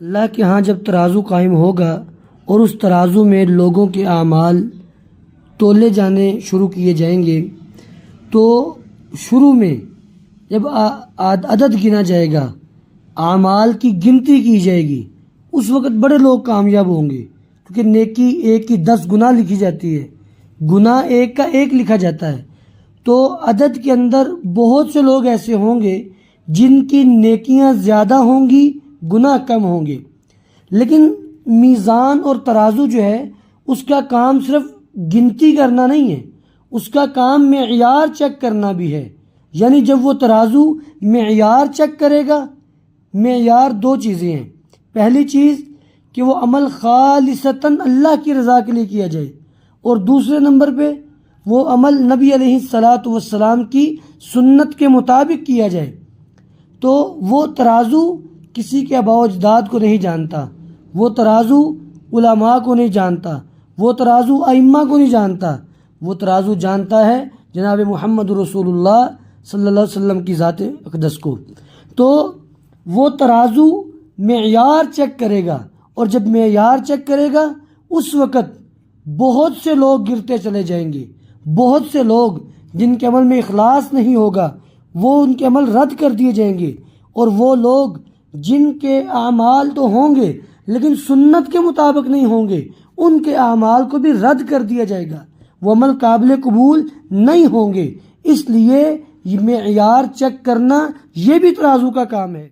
اللہ کے ہاں جب ترازو قائم ہوگا اور اس ترازو میں لوگوں کے اعمال تولے جانے شروع کیے جائیں گے تو شروع میں جب عدد گنا جائے گا، اعمال کی گنتی کی جائے گی، اس وقت بڑے لوگ کامیاب ہوں گے، کیونکہ نیکی ایک کی 10 گنا لکھی جاتی ہے، گناہ ایک کا 1 لکھا جاتا ہے۔ تو عدد کے اندر بہت سے لوگ ایسے ہوں گے جن کی نیکیاں زیادہ ہوں گی، گناہ کم ہوں گے۔ لیکن میزان اور ترازو جو ہے اس کا کام صرف گنتی کرنا نہیں ہے، اس کا کام معیار چیک کرنا بھی ہے۔ یعنی جب وہ ترازو معیار چیک کرے گا، معیار 2 چیزیں ہیں۔ پہلی چیز کہ وہ عمل خالصتاً اللہ کی رضا کے لیے کیا جائے، اور دوسرے نمبر پہ وہ عمل نبی علیہ الصلاۃ والسلام کی سنت کے مطابق کیا جائے۔ تو وہ ترازو کسی کے آباء و اجداد کو نہیں جانتا، وہ ترازو علماء کو نہیں جانتا، وہ ترازو ائمہ کو نہیں جانتا، وہ ترازو جانتا ہے جناب محمد رسول اللہ صلی اللہ علیہ وسلم کی ذات اقدس کو۔ تو وہ ترازو معیار چیک کرے گا، اور جب معیار چیک کرے گا اس وقت بہت سے لوگ گرتے چلے جائیں گے، بہت سے لوگ جن کے عمل میں اخلاص نہیں ہوگا وہ ان کے عمل رد کر دیے جائیں گے، اور وہ لوگ جن کے اعمال تو ہوں گے لیکن سنت کے مطابق نہیں ہوں گے، ان کے اعمال کو بھی رد کر دیا جائے گا، وہ عمل قابل قبول نہیں ہوں گے۔ اس لیے یہ معیار چیک کرنا یہ بھی ترازو کا کام ہے۔